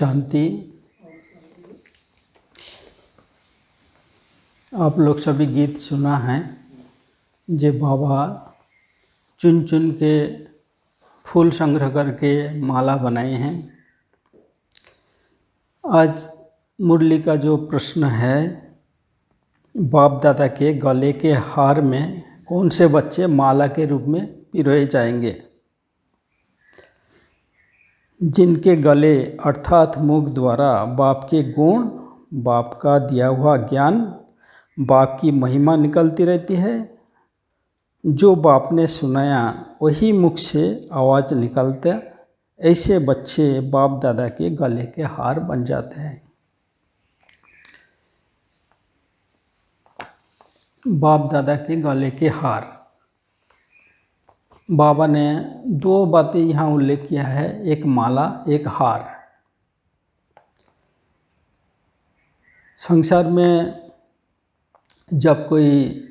शांति। आप लोग सभी गीत सुना है जे बाबा चुन चुन के फूल संग्रह करके माला बनाए हैं। आज मुरली का जो प्रश्न है, बाप दादा के गले के हार में कौन से बच्चे माला के रूप में पिरोए जाएंगे। जिनके गले अर्थात मुख द्वारा बाप के गुण, बाप का दिया हुआ ज्ञान, बाप की महिमा निकलती रहती है। जो बाप ने सुनाया वही मुख से आवाज़ निकलता, ऐसे बच्चे बाप दादा के गले के हार बन जाते हैं। बाप दादा के गले के हार, बाबा ने दो बातें यहाँ उल्लेख किया है, एक माला, एक हार। संसार में जब कोई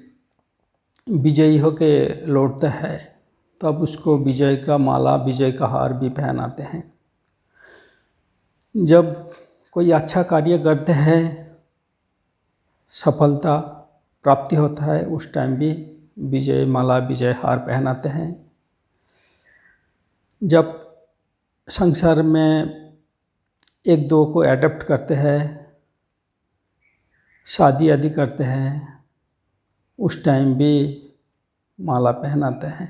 विजयी होके लौटता है तब उसको विजय का माला, विजय का हार भी पहनाते हैं। जब कोई अच्छा कार्य करते हैं, सफलता प्राप्ति होता है, उस टाइम भी विजय माला, विजय हार पहनाते हैं। जब संसार में एक दो को एडप्ट करते हैं, शादी आदि करते हैं, उस टाइम भी माला पहनाते हैं।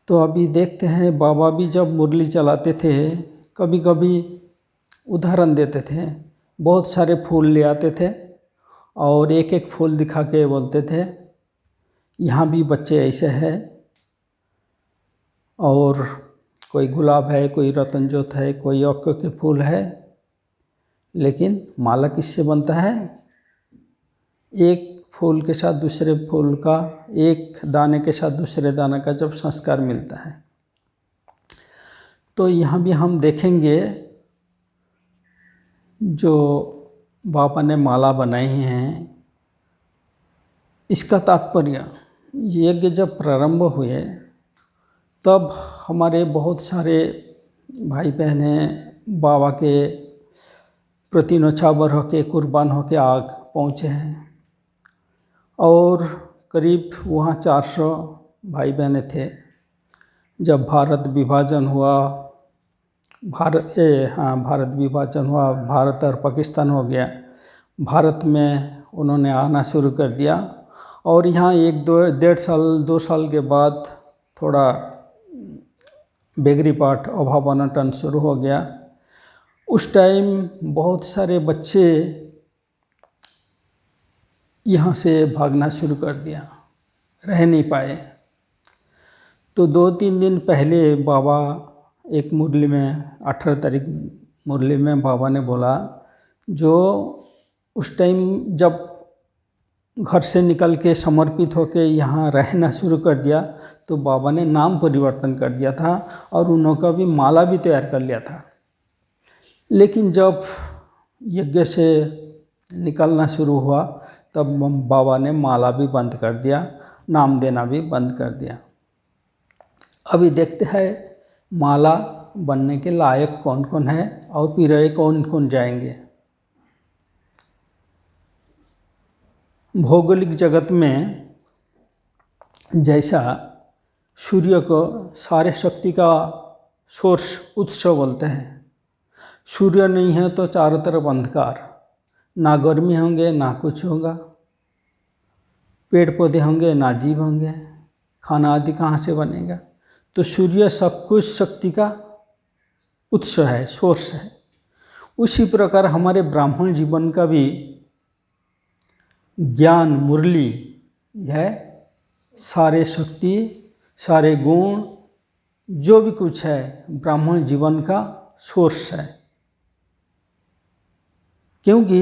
तो अभी देखते हैं, बाबा भी जब मुरली चलाते थे कभी कभी उदाहरण देते थे। बहुत सारे फूल ले आते थे और एक एक फूल दिखा के बोलते थे यहाँ भी बच्चे ऐसे हैं, और कोई गुलाब है, कोई रतनजोत है, कोई ओक के फूल है, लेकिन माला किससे बनता है? एक फूल के साथ दूसरे फूल का, एक दाने के साथ दूसरे दाने का जब संस्कार मिलता है। तो यहाँ भी हम देखेंगे जो बाबा ने माला बनाई हैं, इसका तात्पर्य यज्ञ जब प्रारंभ हुए तब हमारे बहुत सारे भाई बहनें बाबा के प्रति नौछावर होके, कुर्बान होके आग पहुँचे हैं, और करीब वहाँ 400 भाई बहनें थे। जब भारत विभाजन हुआ, भारत विभाजन हुआ, भारत और पाकिस्तान हो गया। भारत में उन्होंने आना शुरू कर दिया, और यहाँ 1-2 साल के बाद थोड़ा बेगरी पाठ, अभाव अनटन शुरू हो गया। उस टाइम बहुत सारे बच्चे यहाँ से भागना शुरू कर दिया, रह नहीं पाए। तो 2-3 दिन पहले बाबा एक मुरली में, 18 तारीख मुरली में बाबा ने बोला, जो उस टाइम जब घर से निकल के समर्पित होके यहाँ रहना शुरू कर दिया तो बाबा ने नाम परिवर्तन कर दिया था और उनका भी माला भी तैयार कर लिया था। लेकिन जब यज्ञ से निकलना शुरू हुआ तब बाबा ने माला भी बंद कर दिया, नाम देना भी बंद कर दिया। अभी देखते हैं माला बनने के लायक कौन कौन है और पिरोए कौन कौन जाएंगे। भौगोलिक जगत में जैसा सूर्य को सारे शक्ति का सोर्स, उत्स बोलते हैं। सूर्य नहीं है तो चारों तरफ अंधकार, ना गर्मी होंगे ना कुछ होगा, पेड़ पौधे होंगे ना जीव होंगे, खाना आदि कहाँ से बनेगा। तो सूर्य सब कुछ शक्ति का उत्स है, सोर्स है। उसी प्रकार हमारे ब्राह्मण जीवन का भी ज्ञान, मुरली है, सारे शक्ति, सारे गुण, जो भी कुछ है ब्राह्मण जीवन का सोर्स है। क्योंकि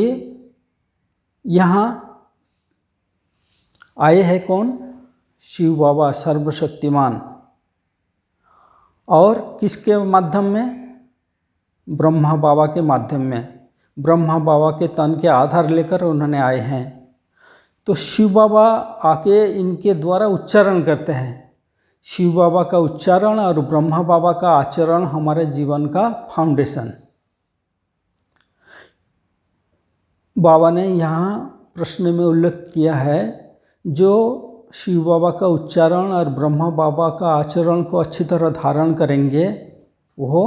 यहाँ आए हैं कौन? शिव बाबा सर्वशक्तिमान। और किसके माध्यम में? ब्रह्मा बाबा के माध्यम में। ब्रह्मा बाबा के तन के आधार लेकर उन्होंने आए हैं। तो शिव बाबा आके इनके द्वारा उच्चारण करते हैं। शिव बाबा का उच्चारण और ब्रह्मा बाबा का आचरण हमारे जीवन का फाउंडेशन, बाबा ने यहाँ प्रश्न में उल्लेख किया है, जो शिव बाबा का उच्चारण और ब्रह्मा बाबा का आचरण को अच्छी तरह धारण करेंगे वो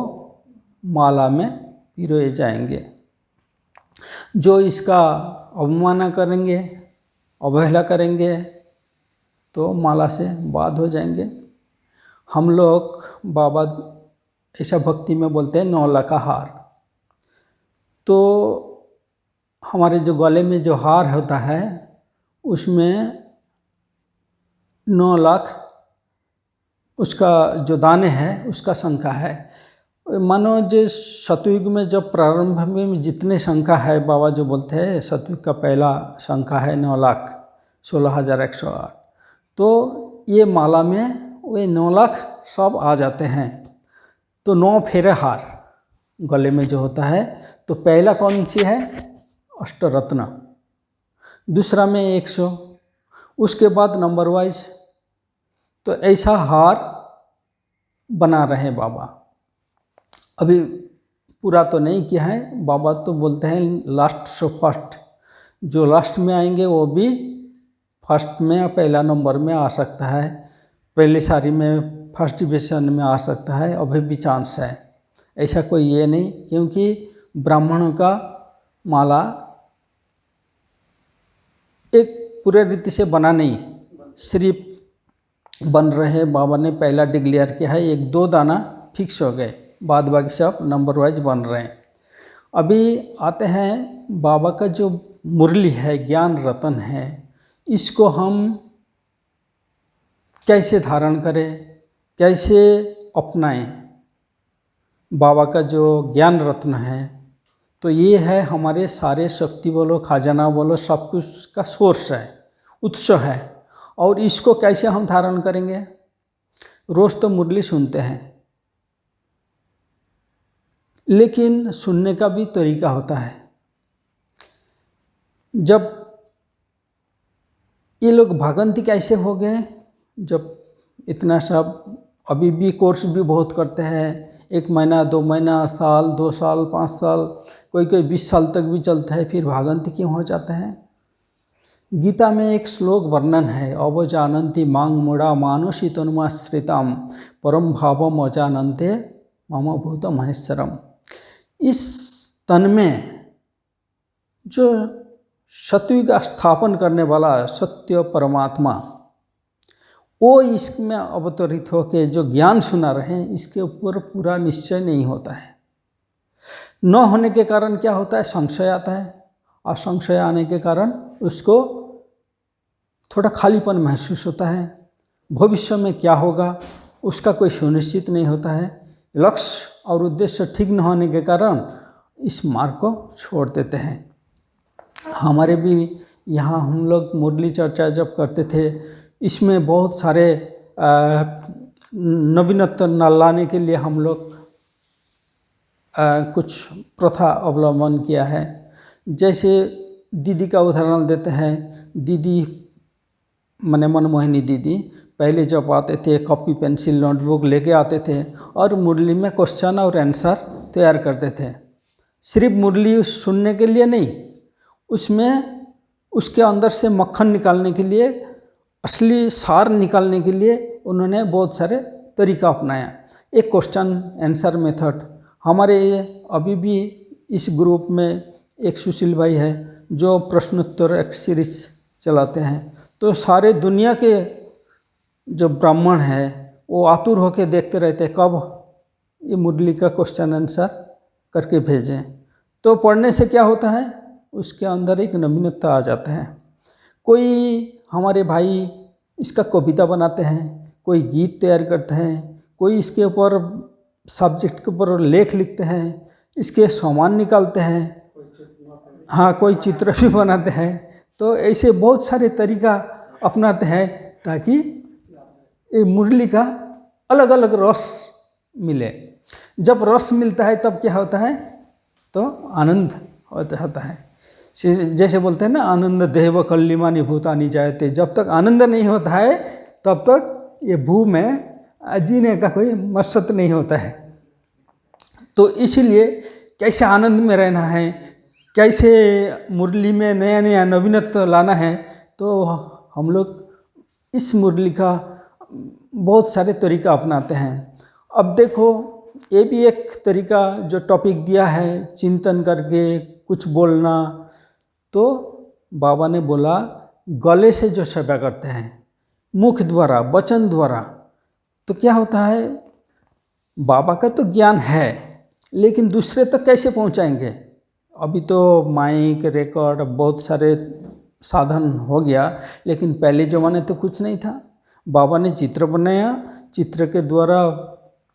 माला में पिरोए जाएंगे। जो इसका अवमानना करेंगे, अवहेला करेंगे तो माला से बाध हो जाएंगे। हम लोग बाबा ऐसा भक्ति में बोलते हैं 9 लाख का हार। तो हमारे जो गले में जो हार होता है उसमें 9 लाख उसका जो दाने हैं उसका संख्या है। मानो जो सतयुग में जब प्रारंभ में जितने संख्या है, बाबा जो बोलते हैं सतयुग का पहला संख्या है 9,16,108। तो ये माला में वे 9 लाख सब आ जाते हैं। तो 9 फेरे हार गले में जो होता है। तो पहला कौन सी है? अष्टरत्न। दूसरा में 100, उसके बाद नंबर वाइज। तो ऐसा हार बना रहे बाबा। अभी पूरा तो नहीं किया है, बाबा तो बोलते हैं लास्ट सो फर्स्ट। जो लास्ट में आएंगे वो भी फर्स्ट में या पहला नंबर में आ सकता है, पहली सारी में फर्स्ट डिवीजन में आ सकता है, अभी भी चांस है। ऐसा कोई ये नहीं, क्योंकि ब्राह्मणों का माला एक पूरे रीति से बना नहीं, सिर्फ बन रहे। बाबा ने पहला डिक्लेयर किया है, 1-2 दाना फिक्स हो गए, बाद बाकी सब नंबर वाइज बन रहे हैं। अभी आते हैं बाबा का जो मुरली है, ज्ञान रतन है, इसको हम कैसे धारण करें, कैसे अपनाएं। बाबा का जो ज्ञान रत्न है तो ये है हमारे सारे शक्ति बोलो, खजाना बोलो, सब कुछ का सोर्स है, उत्स है। और इसको कैसे हम धारण करेंगे? रोज़ तो मुरली सुनते हैं, लेकिन सुनने का भी तरीका होता है। जब ये लोग भागंती कैसे हो गए? जब इतना सब अभी भी कोर्स भी बहुत करते हैं, 1 महीना 2 महीना, साल 2 साल 5 साल, कोई 20 साल तक भी चलता है, फिर भागंती क्यों हो जाते हैं? गीता में एक श्लोक वर्णन है, अवजानन्ति मांग मूढ़ा मानुषी तनुमाश्रिताम परम भावम अजानन्ते मम भूत महेश्वरम। इस तन में जो सत्युग स्थापन करने वाला सत्य परमात्मा, वो इसमें अवतरित होकर जो ज्ञान सुना रहे हैं, इसके ऊपर पूरा निश्चय नहीं होता है। न होने के कारण क्या होता है? संशय आता है, और संशय आने के कारण उसको थोड़ा खालीपन महसूस होता है। भविष्य में क्या होगा उसका कोई सुनिश्चित नहीं होता है। लक्ष्य और उद्देश्य ठीक न होने के कारण इस मार्ग को छोड़ देते हैं। हमारे भी यहाँ हम लोग मुरली चर्चा जब करते थे, इसमें बहुत सारे नवीनत्व न लाने के लिए हम लोग कुछ प्रथा अवलंबन किया है। जैसे दीदी का उदाहरण देते हैं। दीदी मने मनमोहिनी दीदी पहले जब आते थे, कॉपी पेंसिल नोटबुक लेके आते थे और मुरली में क्वेश्चन और आंसर तैयार करते थे। सिर्फ मुरली सुनने के लिए नहीं, उसमें उसके अंदर से मक्खन निकालने के लिए, असली सार निकालने के लिए उन्होंने बहुत सारे तरीका अपनाया। एक क्वेश्चन आंसर मेथड। हमारे अभी भी इस ग्रुप में एक सुशील भाई है जो प्रश्नोत्तर एक सीरीज चलाते हैं। तो सारे दुनिया के जो ब्राह्मण हैं वो आतुर होकर देखते रहते कब ये मुरली का क्वेश्चन आंसर करके भेजें। तो पढ़ने से क्या होता है? उसके अंदर एक नवीनता आ जाता है। कोई हमारे भाई इसका कविता बनाते हैं, कोई गीत तैयार करते हैं, कोई इसके ऊपर सब्जेक्ट के ऊपर लेख लिखते हैं, इसके सामान निकालते हैं, हाँ कोई चित्र भी बनाते हैं। तो ऐसे बहुत सारे तरीका अपनाते हैं ताकि ये मुरली का अलग अलग रस मिले। जब रस मिलता है तब क्या होता है? तो आनंद होता है। जैसे बोलते हैं ना, आनंद देव कल्लिमानि भूतानि जायते। जब तक आनंद नहीं होता है तब तक ये भू में जीने का कोई मकसद नहीं होता है। तो इसीलिए कैसे आनंद में रहना है, कैसे मुरली में नया नया नवीनत्व लाना है, तो हम लोग इस मुरली का बहुत सारे तरीका अपनाते हैं। अब देखो, ये भी एक तरीका जो टॉपिक दिया है, चिंतन करके कुछ बोलना। तो बाबा ने बोला गले से जो सेवा करते हैं, मुख द्वारा, वचन द्वारा, तो क्या होता है, बाबा का तो ज्ञान है, लेकिन दूसरे तक कैसे पहुंचाएंगे? अभी तो माइक, रिकॉर्ड, बहुत सारे साधन हो गया, लेकिन पहले ज़माने तो कुछ नहीं था। बाबा ने चित्र बनाया, चित्र के द्वारा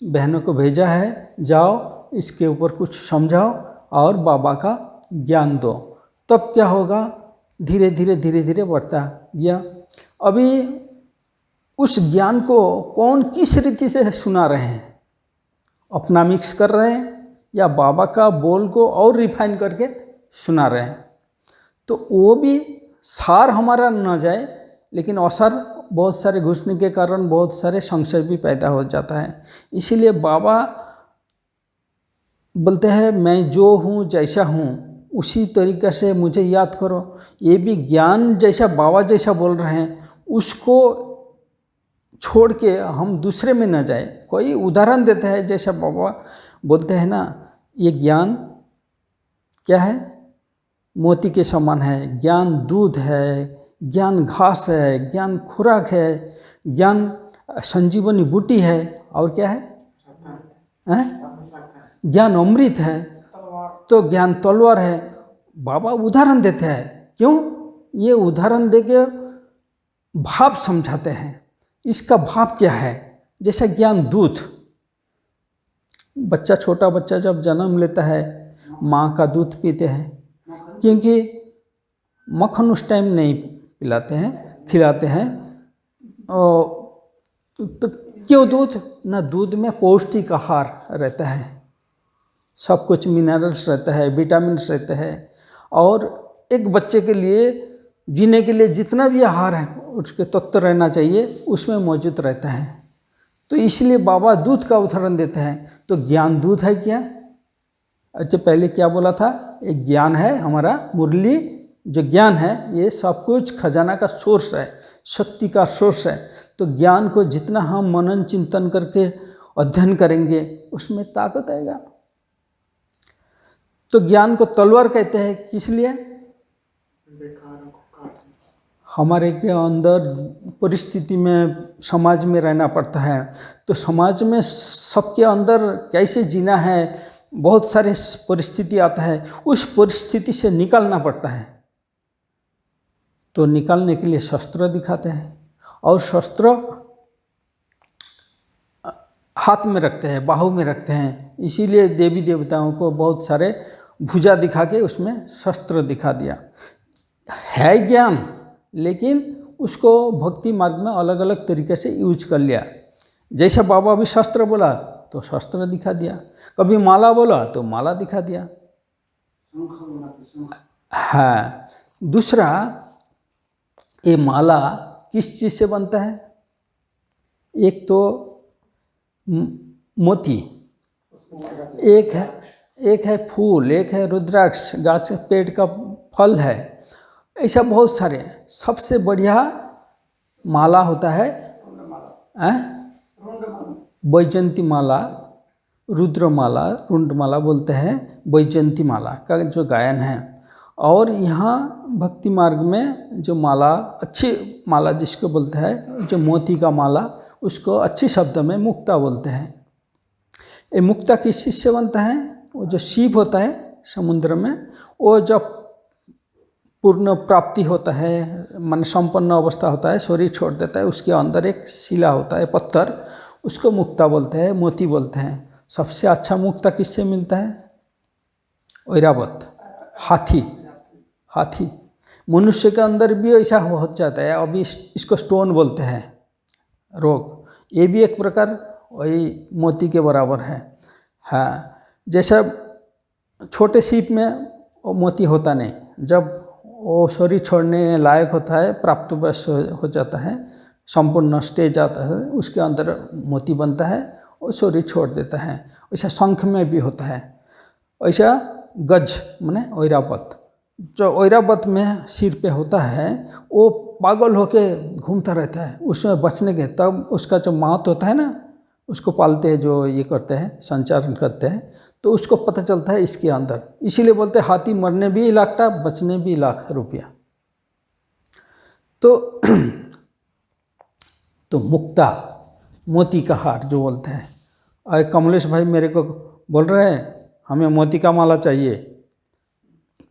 बहनों को भेजा है, जाओ इसके ऊपर कुछ समझाओ और बाबा का ज्ञान दो। तब क्या होगा, धीरे धीरे धीरे धीरे बढ़ता गया। अभी उस ज्ञान को कौन किस रीति से सुना रहे हैं, अपना मिक्स कर रहे हैं या बाबा का बोल को और रिफाइन करके सुना रहे हैं। तो वो भी सार हमारा न जाए, लेकिन अवसर बहुत सारे घुसने के कारण बहुत सारे संशय भी पैदा हो जाता है। इसीलिए बाबा बोलते हैं मैं जो हूँ जैसा हूँ उसी तरीक़े से मुझे याद करो। ये भी ज्ञान जैसा बाबा जैसा बोल रहे हैं, उसको छोड़ के हम दूसरे में न जाए। कोई उदाहरण देता है, जैसा बाबा बोलते हैं ना, ये ज्ञान क्या है, मोती के समान है, ज्ञान दूध है, ज्ञान घास है, ज्ञान खुराक है, ज्ञान संजीवनी बूटी है, और क्या है? ज्ञान अमृत है, तो ज्ञान तलवार है। बाबा उदाहरण देते हैं। क्यों? ये उदाहरण देके भाव समझाते हैं। इसका भाव क्या है? जैसे ज्ञान दूध, बच्चा, छोटा बच्चा जब जन्म लेता है, माँ का दूध पीते हैं, क्योंकि मक्खन उस टाइम नहीं पिलाते हैं, खिलाते हैं। तो क्यों दूध? ना, दूध में पौष्टिक आहार रहता है, सब कुछ मिनरल्स रहता है, विटामिन्स रहते हैं, और एक बच्चे के लिए जीने के लिए जितना भी आहार है उसके तत्व रहना चाहिए, उसमें मौजूद रहता है। तो इसलिए बाबा दूध का उदाहरण देते हैं। तो ज्ञान दूध है क्या? अच्छा, पहले क्या बोला था? एक ज्ञान है हमारा मुरली, जो ज्ञान है ये सब कुछ खजाना का सोर्स है, शक्ति का सोर्स है। तो ज्ञान को जितना हम मनन चिंतन करके अध्ययन करेंगे उसमें ताकत आएगा। तो ज्ञान को तलवार कहते हैं, किस लिए? हमारे के अंदर परिस्थिति में, समाज में रहना पड़ता है, तो समाज में सबके अंदर कैसे जीना है, बहुत सारे परिस्थिति आता है, उस परिस्थिति से निकलना पड़ता है। तो निकालने के लिए शस्त्र दिखाते हैं, और शस्त्र हाथ में रखते हैं, बाहु में रखते हैं। इसीलिए देवी देवताओं को बहुत सारे भुजा दिखा के उसमें शस्त्र दिखा दिया है। ज्ञान, लेकिन उसको भक्ति मार्ग में अलग अलग तरीके से यूज कर लिया। जैसे बाबा भी शस्त्र बोला तो शस्त्र दिखा दिया, कभी माला बोला तो माला दिखा दिया। हाँ, दूसरा, ये माला किस चीज़ से बनता है? एक तो मोती, एक है फूल, एक है रुद्राक्ष, गाछ पेड़ का फल है, ऐसा बहुत सारे। सबसे बढ़िया माला होता है वैजयंती माला, रुद्रमाला, रुंडमाला बोलते हैं, वैजयंती माला का जो गायन है। और यहाँ भक्ति मार्ग में जो माला, अच्छी माला जिसको बोलते हैं, जो मोती का माला, उसको अच्छी शब्द में मुक्ता बोलते हैं। ये मुक्ता किस चीज़ से बनता है? वो जो शिव होता है समुद्र में, वो जब पूर्ण प्राप्ति होता है, मन संपन्न अवस्था होता है, शरीर छोड़ देता है, उसके अंदर एक शिला होता है, पत्थर, उसको मुक्ता बोलते हैं, मोती बोलते हैं। सबसे अच्छा मुक्ता किससे मिलता है? ऐरावत, हाथी। मनुष्य के अंदर भी ऐसा हो जाता है। अभी इसको स्टोन बोलते हैं, रोग, ये भी एक प्रकार वही मोती के बराबर है। हाँ, जैसा छोटे सीप में वो मोती होता नहीं, जब वो शरीर छोड़ने लायक होता है, प्राप्त वयस हो जाता है, संपूर्ण स्टेज आता है, उसके अंदर मोती बनता है, वो शरीर छोड़ देता है। वैसा शंख में भी होता है। ऐसा गज माने ऐरावत, जो ऐरावत में सिर पे होता है वो पागल होके घूमता रहता है, उसमें बचने के तब उसका जो मात होता है ना, उसको पालते हैं, जो ये करते हैं संचारण करते हैं, तो उसको पता चलता है इसके अंदर, इसीलिए बोलते हैं हाथी मरने भी लाख टा बचने भी लाख रुपया। तो मुक्ता मोती का हार जो बोलते हैं, अरे कमलेश भाई मेरे को बोल रहे हैं हमें मोती का माला चाहिए,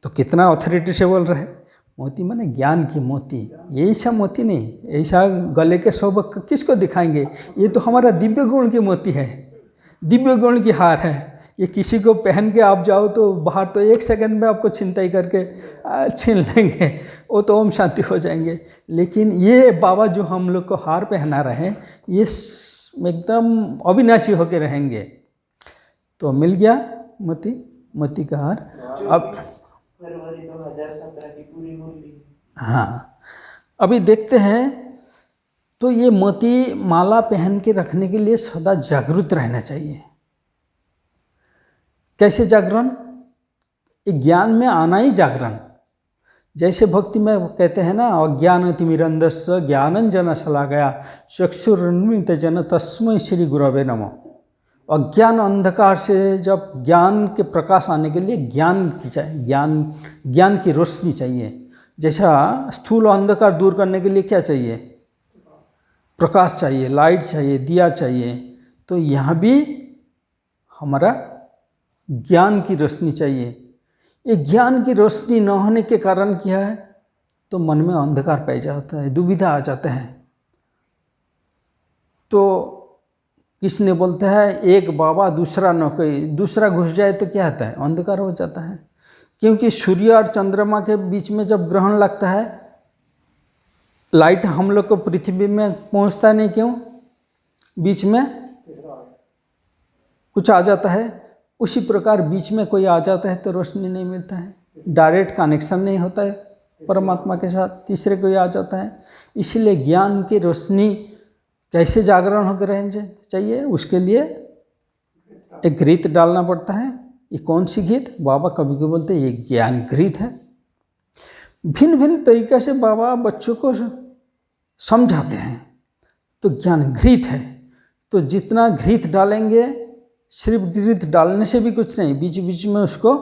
तो कितना अथॉरिटी से बोल रहे हैं, मोती माने ज्ञान की मोती, ऐसा मोती नहीं, ऐसा गले के शोभा किसको दिखाएंगे, ये तो हमारा दिव्य गुण की मोती है, दिव्य गुण की हार है, ये किसी को पहन के आप जाओ तो बाहर तो 1 सेकंड में आपको छिनताई करके छीन लेंगे, वो तो ओम शांति हो जाएंगे। लेकिन ये बाबा जो हम लोग को हार पहना रहे हैं ये एकदम अविनाशी होके रहेंगे। तो मिल गया मोती का हार। अब फरवरी 2017 की पूरी मूर्ति। हाँ, अभी देखते हैं। तो ये मोती माला पहन के रखने के लिए सदा जागरूक रहना चाहिए। कैसे जागरण? ज्ञान में आना ही जागरण। जैसे भक्ति में कहते हैं ना, अज्ञानतिमिरन्धस्य ज्ञानंजन शलाकया चक्षुरुन्मिलितं तस्मै श्री गुरवे नमः। अज्ञान अंधकार से जब ज्ञान के प्रकाश आने के लिए ज्ञान की चाहिए, ज्ञान की रोशनी चाहिए। जैसा स्थूल अंधकार दूर करने के लिए क्या चाहिए? प्रकाश चाहिए, लाइट चाहिए, दिया चाहिए। तो यहाँ भी हमारा ज्ञान की रोशनी चाहिए। ये ज्ञान की रोशनी न होने के कारण क्या है? तो मन में अंधकार पै जाता है, दुविधा आ जाता है। तो किसने बोलता है एक बाबा दूसरा न कोई, दूसरा घुस जाए तो क्या होता है? अंधकार हो जाता है। क्योंकि सूर्य और चंद्रमा के बीच में जब ग्रहण लगता है, लाइट हम लोग को पृथ्वी में पहुंचता नहीं, क्यों? बीच में कुछ आ जाता है। उसी प्रकार बीच में कोई आ जाता है तो रोशनी नहीं मिलता है, डायरेक्ट कनेक्शन नहीं होता है परमात्मा के साथ, तीसरे कोई आ जाता है। इसीलिए ज्ञान की रोशनी कैसे जागरण होकर रहना चाहिए, उसके लिए एक घृत डालना पड़ता है। ये कौन सी घृत? बाबा कभी कभी बोलते हैं ये ज्ञान घृत है। भिन्न भिन्न तरीक़े से बाबा बच्चों को समझाते हैं। तो ज्ञान घृत है, तो जितना घृत डालेंगे, सिर्फ घृत डालने से भी कुछ नहीं, बीच बीच में उसको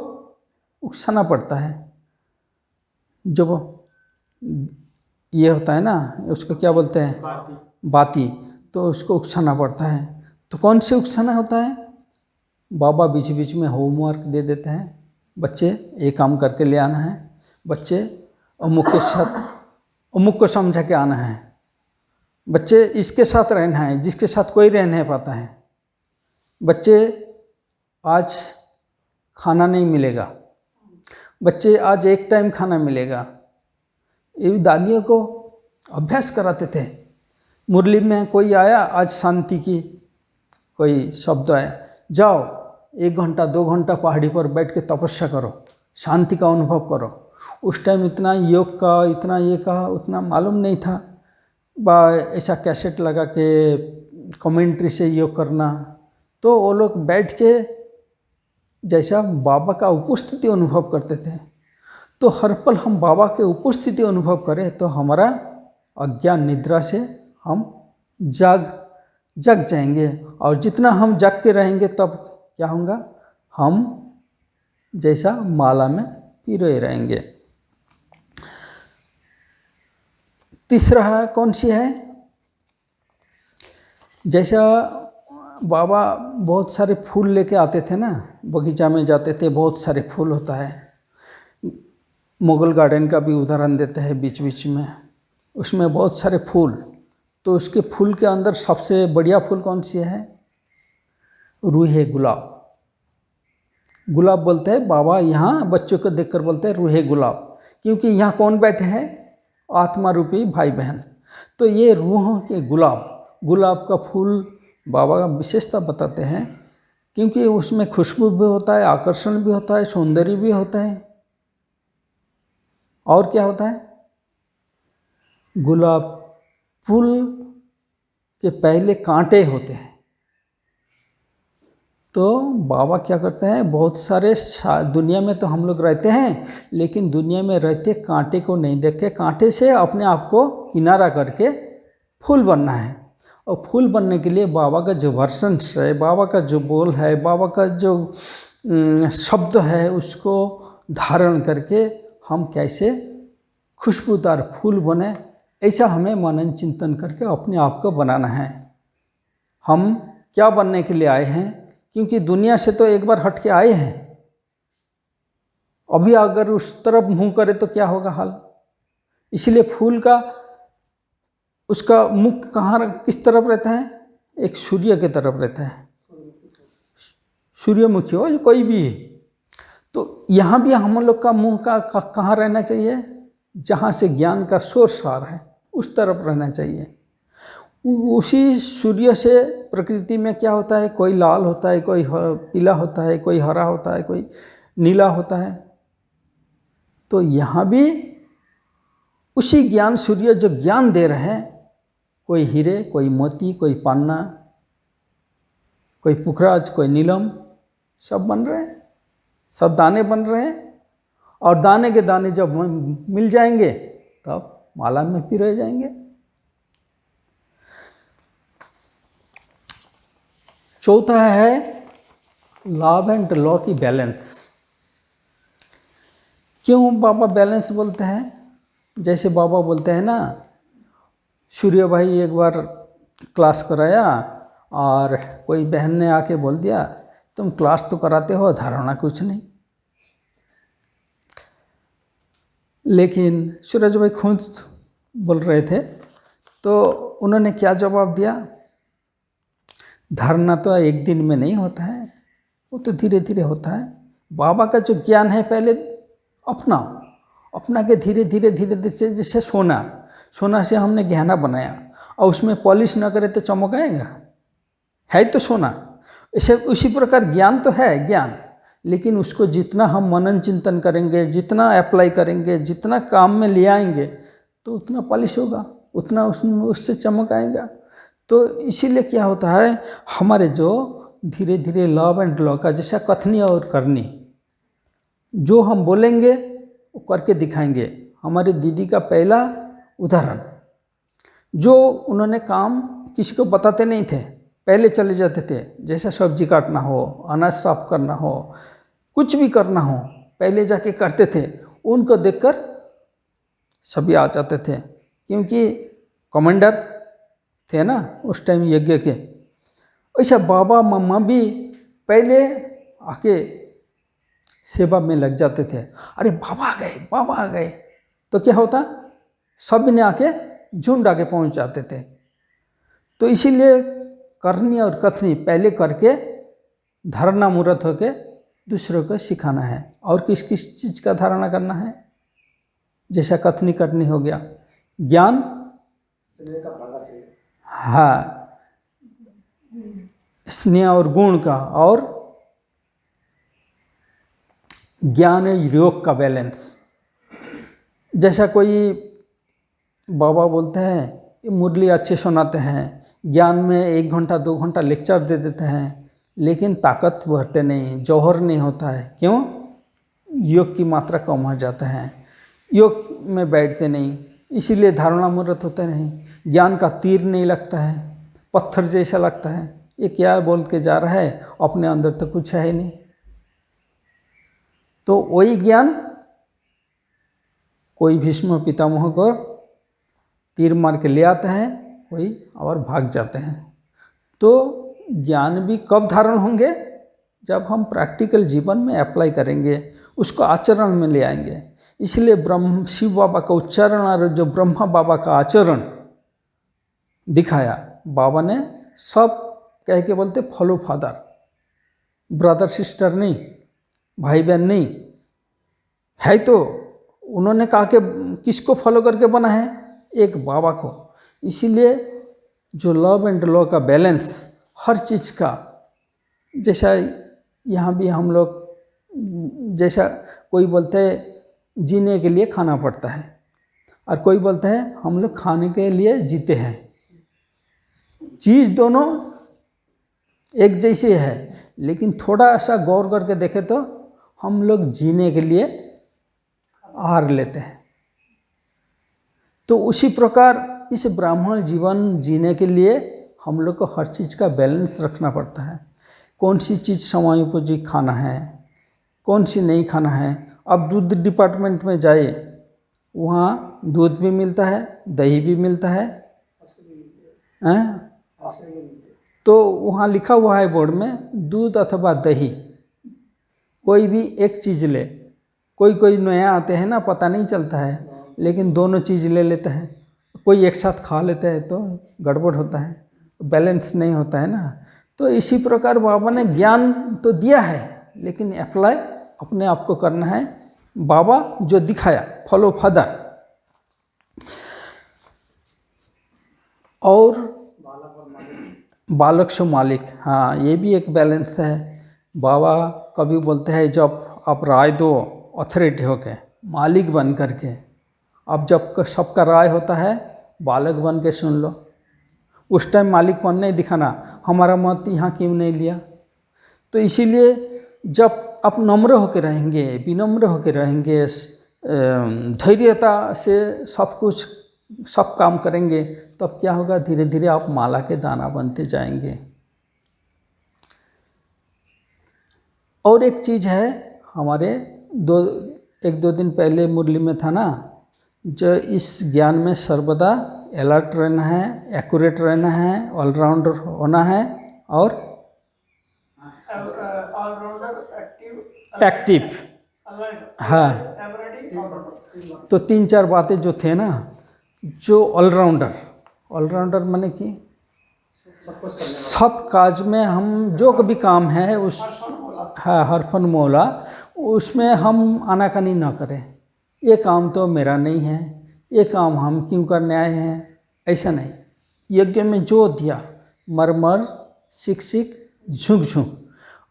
उकसाना पड़ता है। जब ये होता है ना, उसको क्या बोलते हैं? बाती। तो उसको उकसाना पड़ता है। तो कौन से उकसाना होता है? बाबा बीच बीच में होमवर्क दे देते हैं, बच्चे ये काम करके ले आना है, बच्चे अमुक के साथ अमुक को समझा के आना है, बच्चे इसके साथ रहना है जिसके साथ कोई रह नहीं पाता है, बच्चे आज खाना नहीं मिलेगा, बच्चे आज एक टाइम खाना मिलेगा। ये दादियों को अभ्यास कराते थे। मुरली में कोई आया, आज शांति की कोई शब्द आया, जाओ 1 घंटा 2 घंटा पहाड़ी पर बैठ के तपस्या करो, शांति का अनुभव करो। उस टाइम इतना योग का, इतना ये का उतना मालूम नहीं था, ऐसा कैसेट लगा के कमेंट्री से योग करना। तो वो लोग बैठ के जैसा बाबा का उपस्थिति अनुभव करते थे। तो हर पल हम बाबा के उपस्थिति अनुभव करें तो हमारा अज्ञान निद्रा से हम जग जाएंगे। और जितना हम जग के रहेंगे तब क्या होगा? हम जैसा माला में पिरोए रहेंगे। तीसरा है, कौन सी है? जैसा बाबा बहुत सारे फूल लेके आते थे ना, बगीचा में जाते थे, बहुत सारे फूल होता है। मुगल गार्डन का भी उदाहरण देते हैं बीच बीच में, उसमें बहुत सारे फूल। तो उसके फूल के अंदर सबसे बढ़िया फूल कौन सी है? रूहे गुलाब। गुलाब बोलते हैं बाबा, यहाँ बच्चों को देखकर बोलते हैं रूहे गुलाब, क्योंकि यहाँ कौन बैठे हैं? आत्मा रूपी भाई बहन। तो ये रूहों के गुलाब का फूल बाबा का विशेषता बताते हैं, क्योंकि उसमें खुशबू भी होता है, आकर्षण भी होता है, सौंदर्य भी होता है। और क्या होता है? गुलाब फूल के पहले कांटे होते हैं, तो बाबा क्या करते हैं, बहुत सारे दुनिया में तो हम लोग रहते हैं, लेकिन दुनिया में रहते कांटे को नहीं देख के कांटे से अपने आप को किनारा करके फूल बनना है। और फूल बनने के लिए बाबा का जो वर्शंस है, बाबा का जो बोल है, बाबा का जो शब्द है, उसको धारण करके हम कैसे खुशबूदार फूल बने, ऐसा हमें मनन चिंतन करके अपने आप को बनाना है। हम क्या बनने के लिए आए हैं, क्योंकि दुनिया से तो एक बार हट के आए हैं, अभी अगर उस तरफ मुंह करे तो क्या होगा हाल। इसलिए फूल का उसका मुख कहाँ किस तरफ रहता है, एक सूर्य के तरफ रहता है, सूर्यमुखी हो कोई भी। तो यहाँ भी हम लोग का मुंह का कहाँ रहना चाहिए, जहाँ से ज्ञान का सोर्स आ रहा है उस तरफ रहना चाहिए। उसी सूर्य से प्रकृति में क्या होता है, कोई लाल होता है, कोई पीला होता है, कोई हरा होता है, कोई नीला होता है। तो यहाँ भी उसी ज्ञान सूर्य जो ज्ञान दे रहे हैं, कोई हीरे, कोई मोती, कोई पन्ना, कोई पुखराज, कोई नीलम, सब बन रहे हैं, सब दाने बन रहे हैं। और दाने के दाने जब मिल जाएंगे तब माला में पिरोए जाएंगे। चौथा है लव एंड लॉ की बैलेंस। क्यों बाबा बैलेंस बोलते हैं? जैसे बाबा बोलते हैं ना, सूर्य भाई एक बार क्लास कराया और कोई बहन ने आके बोल दिया तुम क्लास तो कराते हो, धारणा कुछ नहीं। लेकिन सूरज भाई खुद बोल रहे थे, तो उन्होंने क्या जवाब दिया, धारणा तो एक दिन में नहीं होता है, वो तो धीरे धीरे होता है। बाबा का जो ज्ञान है पहले अपना के धीरे धीरे जैसे सोना से हमने गहना बनाया और उसमें पॉलिश ना करे तो चमक आएगा, है तो सोना। इसे उसी प्रकार ज्ञान तो है ज्ञान, लेकिन उसको जितना हम मनन चिंतन करेंगे, जितना अप्लाई करेंगे, जितना काम में ले आएंगे तो उतना पॉलिश होगा, उतना उससे चमक आएगा। तो इसीलिए क्या होता है, हमारे जो धीरे धीरे लव एंड लॉ का जैसा कथनी और करनी, जो हम बोलेंगे वो करके दिखाएंगे। हमारी दीदी का पहला उदाहरण, जो उन्होंने काम किसी को बताते नहीं थे, पहले चले जाते थे, जैसा सब्जी काटना हो, अनाज साफ करना हो, कुछ भी करना हो, पहले जाके करते थे। उनको देखकर सभी आ जाते थे, क्योंकि कमांडर थे ना उस टाइम यज्ञ के। ऐसा बाबा मम्मा भी पहले आके सेवा में लग जाते थे। अरे बाबा आ गए तो क्या होता, सब ने आके झुंड आके पहुंच जाते थे। तो इसीलिए करनी और कथनी पहले करके धारणा मूर्त होके दूसरों को सिखाना है। और किस किस चीज़ का धारणा करना है, जैसा कथनी करनी हो गया, ज्ञान, हाँ, स्नेह और गुण का, और ज्ञान योग का बैलेंस। जैसा कोई बाबा बोलते हैं मुरली अच्छे सुनाते हैं, ज्ञान में 1 घंटा 2 घंटा लेक्चर दे देते हैं, लेकिन ताकत बढ़ते नहीं, जौहर नहीं होता है। क्यों? योग की मात्रा कम हो जाता है, योग में बैठते नहीं, इसीलिए धारणा मूर्त होते नहीं। ज्ञान का तीर नहीं लगता है, पत्थर जैसा लगता है, ये क्या बोल के जा रहा है, अपने अंदर तो कुछ है ही नहीं। तो वही ज्ञान कोई भीष्म पितामह को तीर मार के ले आते हैं, कोई और भाग जाते हैं। तो ज्ञान भी कब धारण होंगे, जब हम प्रैक्टिकल जीवन में अप्लाई करेंगे, उसको आचरण में ले आएंगे। इसलिए शिव बाबा का उच्चारण और जो ब्रह्मा बाबा का आचरण दिखाया, बाबा ने सब कह के बोलते फॉलो फादर, ब्रदर सिस्टर नहीं, भाई बहन नहीं है। तो उन्होंने कहा कि किसको फॉलो करके बना है, एक बाबा को। इसीलिए जो लव एंड लॉ का बैलेंस हर चीज़ का, जैसा यहाँ भी हम लोग, जैसा कोई बोलते हैं जीने के लिए खाना पड़ता है, और कोई बोलता है हम लोग खाने के लिए जीते हैं। चीज़ दोनों एक जैसे है, लेकिन थोड़ा सा गौर करके देखें तो हम लोग जीने के लिए आहार लेते हैं। तो उसी प्रकार इस ब्राह्मण जीवन जीने के लिए हम लोग को हर चीज़ का बैलेंस रखना पड़ता है। कौन सी चीज़ समयोपयोगी खाना है, कौन सी नहीं खाना है। अब दूध डिपार्टमेंट में जाए, वहाँ दूध भी मिलता है, दही भी मिलता है, हैं? तो वहाँ लिखा हुआ है बोर्ड में दूध अथवा दही, कोई भी एक चीज़ ले। कोई कोई नया आते हैं ना, पता नहीं चलता है, लेकिन दोनों चीज़ ले लेता है। कोई एक साथ खा लेता है तो गड़बड़ होता है, बैलेंस नहीं होता है ना। तो इसी प्रकार बाबा ने ज्ञान तो दिया है, लेकिन अप्लाई अपने आप को करना है। बाबा जो दिखाया, फॉलो फादर। और बालक से मालिक, हाँ ये भी एक बैलेंस है। बाबा कभी बोलते हैं जब आप राय दो अथॉरिटी होके, मालिक बन करके, अब जब सबका राय होता है बालक बन के सुन लो। उस टाइम मालिकपन नहीं दिखाना, हमारा मत यहाँ क्यों नहीं लिया। तो इसीलिए जब आप नम्र होकर रहेंगे, विनम्र होकर रहेंगे, धैर्यता से सब काम करेंगे, तब क्या होगा, धीरे धीरे आप माला के दाना बनते जाएंगे। और एक चीज़ है, हमारे एक दो दिन पहले मुरली में था ना, जो इस ज्ञान में सर्वदा अलर्ट रहना है, एक्यूरेट रहना है, ऑलराउंडर होना है और एक्टिव। हाँ, तो 3-4 बातें जो थे ना, जो ऑलराउंडर माने कि सब काज में हम जो भी काम है उस, हाँ, हरफन मौला, उसमें हम आनाकानी ना करें। ये काम तो मेरा नहीं है, ये काम हम क्यों करने आए हैं, ऐसा नहीं। यज्ञ में जो दिया, मर सिक झुक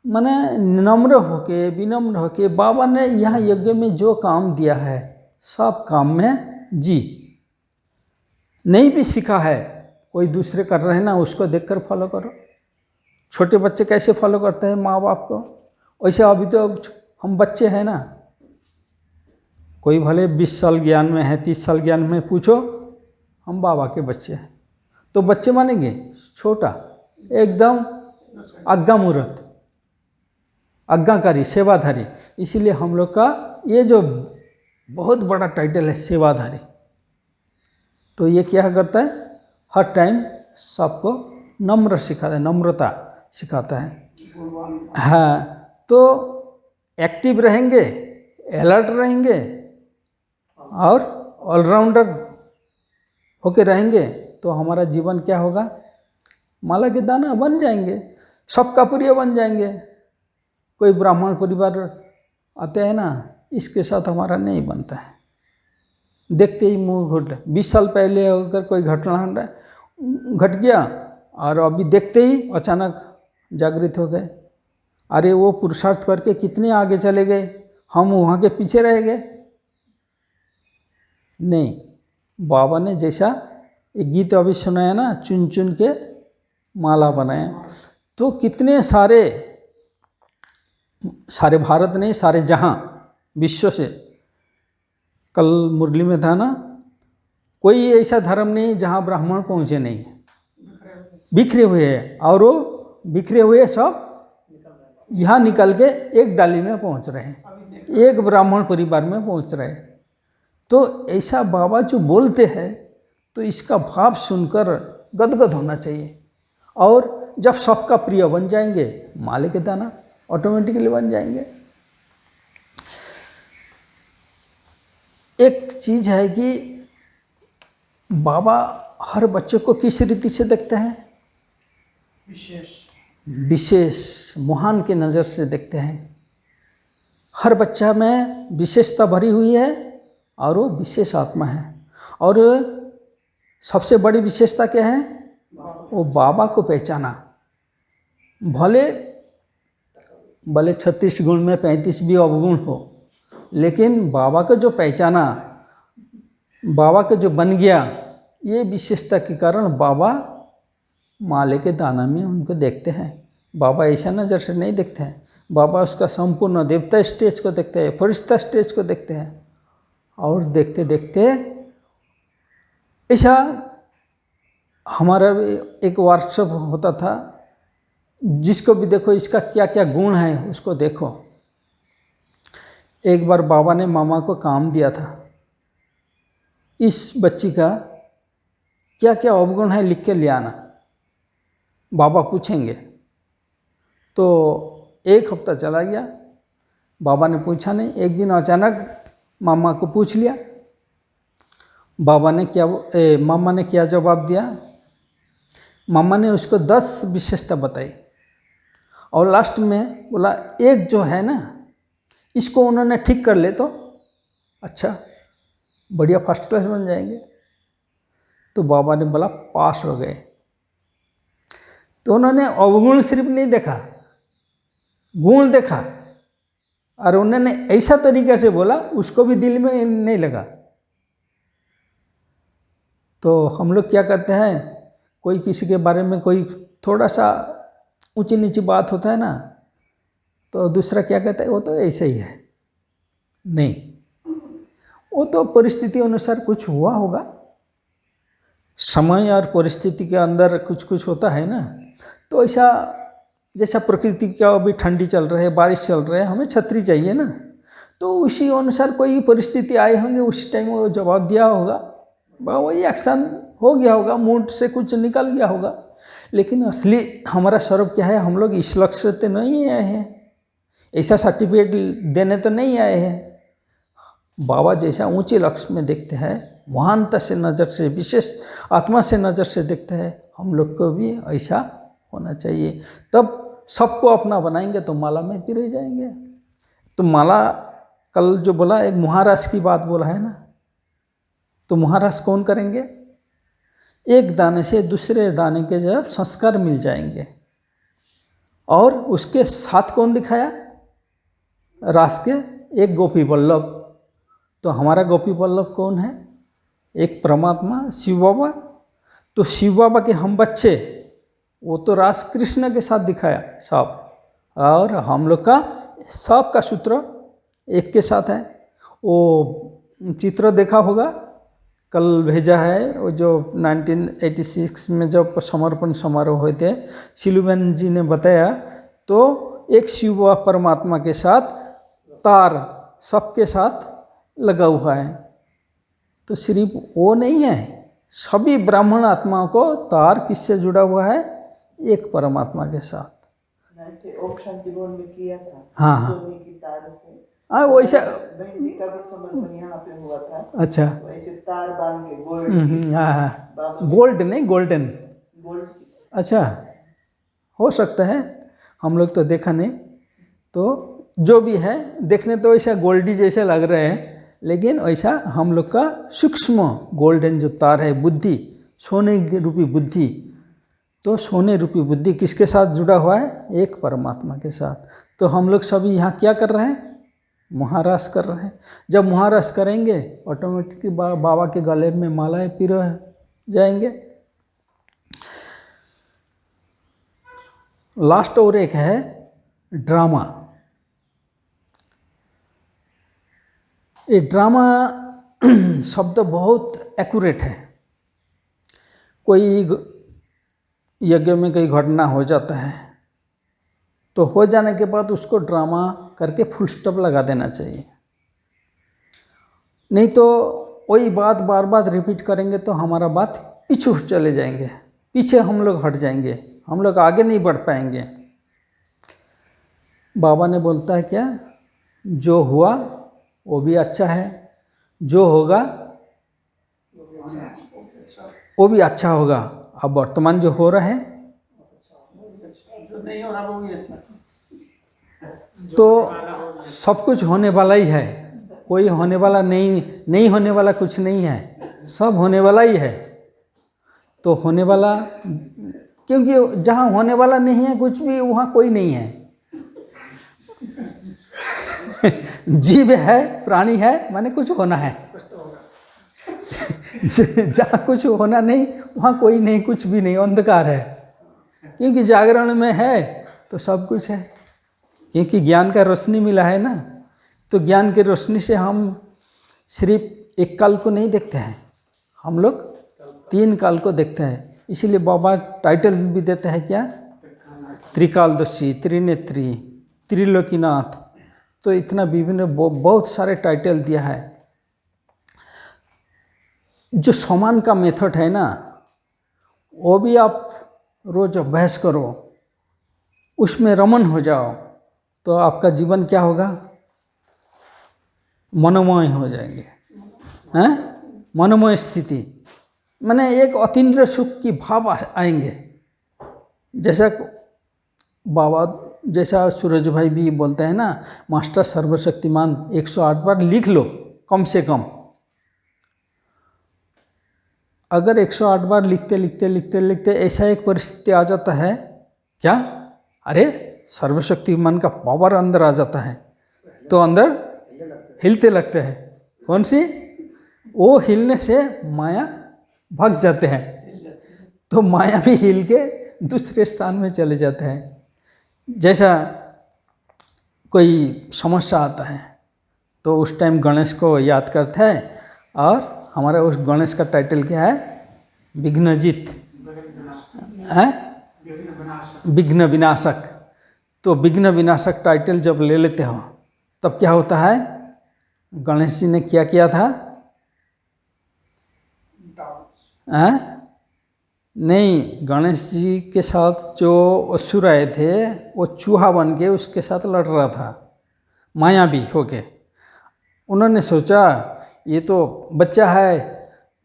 माने नम्र होके, विनम्र होके, बाबा ने यहाँ यज्ञ में जो काम दिया है सब काम में जी। नहीं भी सीखा है, कोई दूसरे कर रहे हैं ना, उसको देखकर फॉलो करो। छोटे बच्चे कैसे फॉलो करते हैं माँ बाप को, वैसे अभी तो हम बच्चे हैं ना। कोई भले 20 साल ज्ञान में है, 30 साल ज्ञान में, पूछो हम बाबा के बच्चे हैं, तो बच्चे मानेंगे, छोटा एकदम आज्ञा मूर्त, आज्ञाकारी, सेवाधारी। इसीलिए हम लोग का ये जो बहुत बड़ा टाइटल है सेवाधारी। तो ये क्या करता है, हर टाइम सबको नम्र सिखाता है, नम्रता सिखाता है। हाँ, तो एक्टिव रहेंगे, अलर्ट रहेंगे और ऑलराउंडर होके रहेंगे, तो हमारा जीवन क्या होगा, माला के दाना बन जाएंगे, सबका प्रिय बन जाएंगे। कोई ब्राह्मण परिवार आते हैं ना, इसके साथ हमारा नहीं बनता है, देखते ही मुंह घोट। 20 साल पहले अगर कोई घटना घट गया और अभी देखते ही अचानक जागृत हो गए, अरे वो पुरुषार्थ करके कितने आगे चले गए, हम वहाँ के पीछे रह गए। नहीं, बाबा ने जैसा एक गीत अभी सुनाया ना, चुन चुन के माला बनाए, तो कितने सारे भारत नहीं, सारे जहाँ, विश्व से। कल मुरली में था ना, कोई ऐसा धर्म नहीं जहाँ ब्राह्मण पहुँचे नहीं, बिखरे हुए हैं, और वो बिखरे हुए सब यहाँ निकल के एक डाली में पहुँच रहे हैं, एक ब्राह्मण परिवार में पहुँच रहे हैं। तो ऐसा बाबा जो बोलते हैं, तो इसका भाव सुनकर गदगद होना चाहिए। और जब सबका प्रिय बन जाएंगे, माले के दाना ऑटोमेटिकली बन जाएंगे। एक चीज़ है कि बाबा हर बच्चे को किस रीति से देखते हैं, विशेष महान के नज़र से देखते हैं। हर बच्चा में विशेषता भरी हुई है और वो विशेष आत्मा है। और सबसे बड़ी विशेषता क्या है, वो बाबा को पहचाना। भले 36 गुण में 35 भी अवगुण हो, लेकिन बाबा को जो पहचाना, बाबा का जो बन गया, ये विशेषता के कारण बाबा माले के दाना में उनको देखते हैं। बाबा ऐसा नज़र से नहीं देखते हैं। बाबा उसका संपूर्ण देवता स्टेज को देखते हैं, फरिश्ता स्टेज को देखते हैं। और देखते देखते ऐसा हमारा भी एक वर्कशॉप होता था, जिसको भी देखो इसका क्या क्या गुण है उसको देखो। एक बार बाबा ने मामा को काम दिया था, इस बच्ची का क्या क्या अवगुण है लिख के ले आना, बाबा पूछेंगे। तो एक हफ्ता चला गया, बाबा ने पूछा नहीं। एक दिन अचानक मामा को पूछ लिया। मामा ने क्या जवाब दिया? मामा ने उसको 10 विशेषता बताई और लास्ट में बोला एक जो है ना, इसको उन्होंने ठीक कर ले तो अच्छा बढ़िया फर्स्ट क्लास बन जाएंगे। तो बाबा ने बोला पास हो गए। तो उन्होंने अवगुण सिर्फ नहीं देखा, गुण देखा, और उन्होंने ऐसा तरीके से बोला उसको भी दिल में नहीं लगा। तो हम लोग क्या करते हैं, कोई किसी के बारे में कोई थोड़ा सा ऊंची नीची बात होता है ना, तो दूसरा क्या कहता है वो तो ऐसा ही है। नहीं, वो तो परिस्थिति अनुसार कुछ हुआ होगा, समय और परिस्थिति के अंदर कुछ कुछ होता है ना। तो ऐसा जैसा प्रकृति का अभी ठंडी चल रही है, बारिश चल रही है, हमें छतरी चाहिए ना, तो उसी अनुसार कोई परिस्थिति आए होंगे, उसी टाइम वो जवाब दिया होगा, वही एक्शन हो गया होगा, मूड से कुछ निकल गया होगा। लेकिन असली हमारा स्वरूप क्या है, हम लोग इस लक्ष्य से नहीं आए हैं, ऐसा सर्टिफिकेट देने तो नहीं आए हैं। बाबा जैसा ऊंचे लक्ष्य में देखते हैं, महानता से नज़र से, विशेष आत्मा से नज़र से देखते हैं, हम लोग को भी ऐसा होना चाहिए। तब सबको अपना बनाएंगे तो माला में भी रह जाएंगे। तो माला कल जो बोला, एक महाराज की बात बोला है ना, तो महाराज कौन करेंगे? एक दाने से दूसरे दाने के जब संस्कार मिल जाएंगे। और उसके साथ कौन दिखाया? रास के एक गोपी वल्लभ। तो हमारा गोपी वल्लभ कौन है? एक परमात्मा शिव बाबा। तो शिव बाबा के हम बच्चे, वो तो रास कृष्ण के साथ दिखाया सब, और हम लोग का सब का सूत्र एक के साथ है। वो चित्र देखा होगा, कल भेजा है, वो जो 1986 में जब समर्पण समारोह हुए थे, सिलुबन जी ने बताया। तो एक शिव बाबा परमात्मा के साथ तार सबके साथ लगा हुआ है। तो सिर्फ वो नहीं है, सभी ब्राह्मण आत्माओं को तार किससे जुड़ा हुआ है? एक परमात्मा के साथ। ऐसे ओम शांति भवन में किया था। हाँ सोने की तार से। हाँ, वैसा बहन जी का भी समर्पण यहाँ पे हुआ था। अच्छा, वैसे तार बांध के गोल्ड की। हाँ, गोल्ड नहीं, गोल्डन। गोल्ड। अच्छा, हो सकता है, हम लोग तो देखा नहीं। तो जो भी है, देखने तो ऐसा गोल्डी जैसे लग रहे हैं, लेकिन ऐसा हम लोग का सूक्ष्म गोल्डन जो तार है, बुद्धि, सोने रूपी बुद्धि। तो सोने रूपी बुद्धि किसके साथ जुड़ा हुआ है? एक परमात्मा के साथ। तो हम लोग सभी यहाँ क्या कर रहे हैं? महारास कर रहे हैं। जब महारास करेंगे, ऑटोमेटिकली बाबा के गले में मालाएं पिरो जाएंगे। लास्ट और एक है ड्रामा। ये ड्रामा शब्द बहुत एक्यूरेट है। कोई यज्ञ में कोई घटना हो जाता है, तो हो जाने के बाद उसको ड्रामा करके फुल स्टॉप लगा देना चाहिए। नहीं तो वही बात बार बार रिपीट करेंगे तो हमारा बात पीछे चले जाएंगे, पीछे हम लोग हट जाएंगे, हम लोग आगे नहीं बढ़ पाएंगे। बाबा ने बोलता है क्या? जो हुआ वो भी अच्छा है, जो होगा वो भी अच्छा होगा। अब वर्तमान जो हो रहा है, जो नहीं हो रहा वो भी अच्छा, तो सब कुछ होने वाला ही है, कोई होने वाला नहीं होने वाला कुछ नहीं है, सब होने वाला ही है। तो होने वाला, क्योंकि जहाँ होने वाला नहीं है कुछ भी, वहाँ कोई नहीं है। जीव है, प्राणी है, माने कुछ होना है। जहाँ कुछ होना नहीं, वहाँ कोई नहीं, कुछ भी नहीं, अंधकार है। क्योंकि जागरण में है तो सब कुछ है, क्योंकि ज्ञान का रोशनी मिला है ना। तो ज्ञान की रोशनी से हम सिर्फ एक काल को नहीं देखते हैं, हम लोग 3 काल को देखते हैं। इसीलिए बाबा टाइटल भी देते हैं क्या, त्रिकालदर्शी, त्रिनेत्री, त्रिलोकीनाथ। तो इतना विभिन्न बहुत सारे टाइटल दिया है। जो समान का मेथड है ना, वो भी आप रोज अभ्यास करो, उसमें रमन हो जाओ, तो आपका जीवन क्या होगा, मनोमय हो जाएंगे, हैं, मनोमय स्थिति, माने एक अतीन्द्रिय सुख की भाव आएंगे। जैसा बाबा, जैसा सूरज भाई भी बोलते हैं ना, मास्टर सर्वशक्तिमान 108 बार लिख लो कम से कम। अगर 108 बार लिखते लिखते लिखते लिखते ऐसा एक परिस्थिति आ जाता है क्या, अरे सर्वशक्तिमान का पावर अंदर आ जाता है, तो अंदर हिलते लगते हैं। कौन सी, वो हिलने से माया भाग जाते हैं, तो माया भी हिल के दूसरे स्थान में चले जाते हैं। जैसा कोई समस्या आता है तो उस टाइम गणेश को याद करते हैं, और हमारा उस गणेश का टाइटल क्या है, विघ्नजित है, विघ्न विनाशक। तो विघ्न विनाशक टाइटल जब ले लेते हो तब क्या होता है, गणेश जी ने क्या किया था, नहीं, गणेश जी के साथ जो असुर आए थे वो चूहा बन के उसके साथ लड़ रहा था, मायावी होके। उन्होंने सोचा ये तो बच्चा है,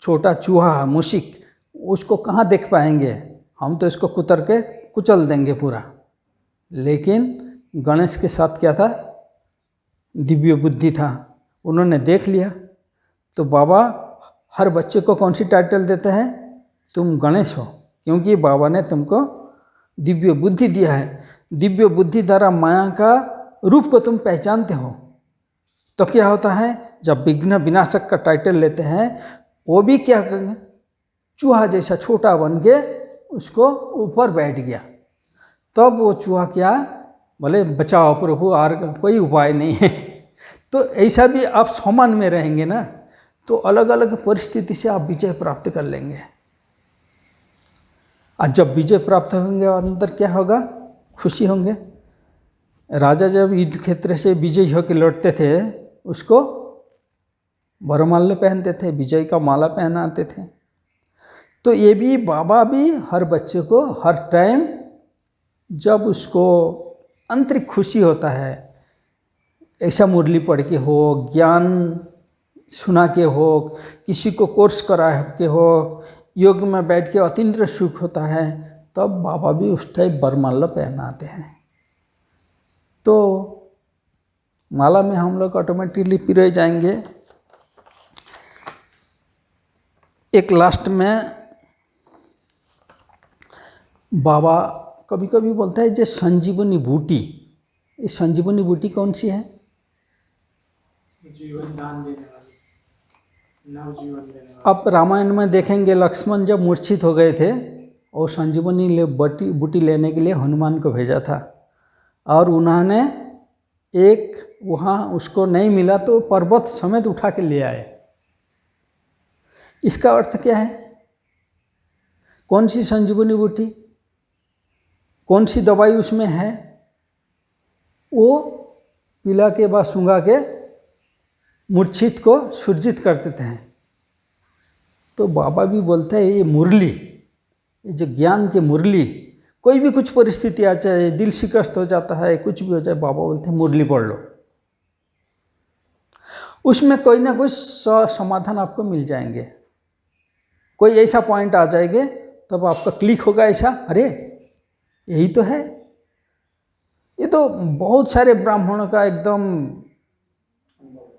छोटा चूहा मुशिक, उसको कहाँ देख पाएंगे, हम तो इसको कुतर के कुचल देंगे पूरा। लेकिन गणेश के साथ क्या था, दिव्य बुद्धि था, उन्होंने देख लिया। तो बाबा हर बच्चे को कौन सी टाइटल देते हैं, तुम गणेश हो, क्योंकि बाबा ने तुमको दिव्य बुद्धि दिया है। दिव्य बुद्धि द्वारा माया का रूप को तुम पहचानते हो। तो क्या होता है, जब विघ्न विनाशक का टाइटल लेते हैं, वो भी क्या करेंगे, चूहा जैसा छोटा बन के उसको ऊपर बैठ गया। तब वो चूहा क्या बोले, बचाओ प्रभु, और कोई उपाय नहीं है। तो ऐसा भी आप समान में रहेंगे ना, तो अलग अलग परिस्थिति से आप विजय प्राप्त कर लेंगे। और जब विजय प्राप्त होंगे अंदर क्या होगा, खुशी होंगे। राजा जब युद्ध क्षेत्र से विजयी होकर लौटते थे, उसको वरमाला पहनते थे, विजय का माला पहनाते थे। तो ये भी बाबा भी हर बच्चे को हर टाइम जब उसको आंतरिक खुशी होता है, ऐसा मुरली पढ़ के हो, ज्ञान सुना के हो, किसी को कोर्स करा के हो, योग में बैठ के अतीन्द्रिय सुख होता है, तब बाबा भी उस टाइप वरमाला पहनाते हैं। तो माला में हम लोग ऑटोमेटिकली पिरोए जाएंगे। एक लास्ट में बाबा कभी कभी बोलता है, जो संजीवनी बूटी, ये संजीवनी बूटी कौन सी है, जीवन दान देने वाली, नवजीवन देने वाली। आप रामायण में देखेंगे, लक्ष्मण जब मूर्छित हो गए थे, और संजीवनी बूटी लेने के लिए हनुमान को भेजा था, और उन्होंने एक वहाँ उसको नहीं मिला तो पर्वत समेत उठा के ले आए। इसका अर्थ क्या है, कौन सी संजीवनी बूटी, कौन सी दवाई उसमें है, वो पिला के बाद सूंघा के मूर्छित को सुरजित कर देते हैं। तो बाबा भी बोलते हैं, ये मुरली, ये जो ज्ञान की मुरली, कोई भी कुछ परिस्थिति आ जाए, दिल शिकस्त हो जाता है, कुछ भी हो जाए, बाबा बोलते हैं मुरली पढ़ लो, उसमें कोई ना कोई समाधान आपको मिल जाएंगे। कोई ऐसा पॉइंट आ जाएंगे तब आपका क्लिक होगा, ऐसा अरे यही तो है। ये तो बहुत सारे ब्राह्मणों का एकदम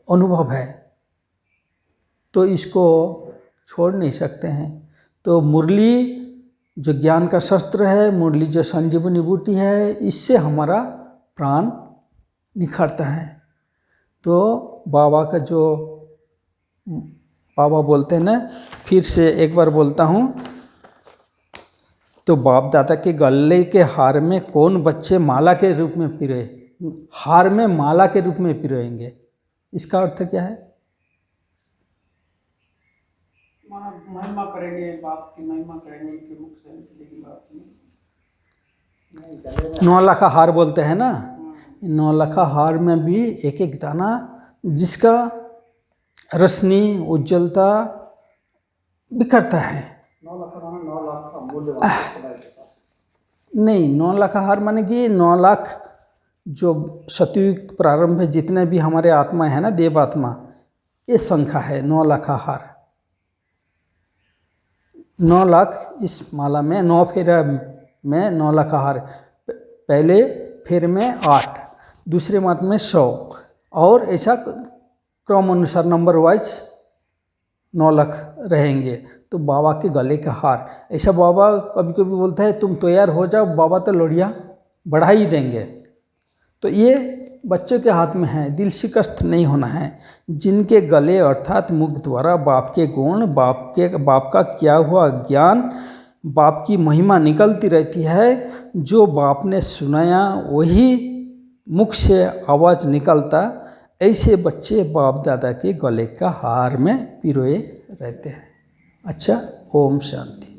अनुभव है, तो इसको छोड़ नहीं सकते हैं। तो मुरली जो ज्ञान का शस्त्र है, मुरली जो संजीवनी बूटी है, इससे हमारा प्राण निखरता है। तो बाबा का जो बाबा बोलते हैं ना, फिर से एक बार बोलता हूँ, तो बाप दादा के गले के हार में कौन बच्चे माला के रूप में पिरोए, हार में माला के रूप में पिरोएंगे, इसका अर्थ क्या है? माना महिमा करेंगे, बाप की महिमा करेंगे, उनके मुख से निकलेगी बात नहीं। 9 लाख हार बोलते हैं ना, 9 लाख हार में भी एक एक दाना जिसका रोशनी उज्जवलता बिखरता है। 9 लाख माना 9 लाख का मूल्यवान समय के साथ नहीं, 9 लाख हार माने कि 9 लाख जो सतयुग प्रारंभ है जितने भी हमारे आत्मा है ना, देव आत्मा, ये संख्या है 9 लाख हार। 9 लाख इस माला में 9 फेरा में 9 लाख हार, पहले फेर में 8, दूसरे मात में 100, और ऐसा क्रम अनुसार नंबर वाइज 9 लाख रहेंगे। तो बाबा के गले का हार, ऐसा बाबा कभी कभी बोलता है तुम तैयार हो जाओ, बाबा तो लोरिया बढ़ा ही देंगे। तो ये बच्चों के हाथ में है, दिल शिकस्त नहीं होना है। जिनके गले अर्थात मुख द्वारा बाप के गुण, बाप का किया हुआ ज्ञान, बाप की महिमा निकलती रहती है, जो बाप ने सुनाया वही मुख से आवाज़ निकलता, ऐसे बच्चे बाप दादा के गले का हार में पिरोए रहते हैं। अच्छा, ओम शांति।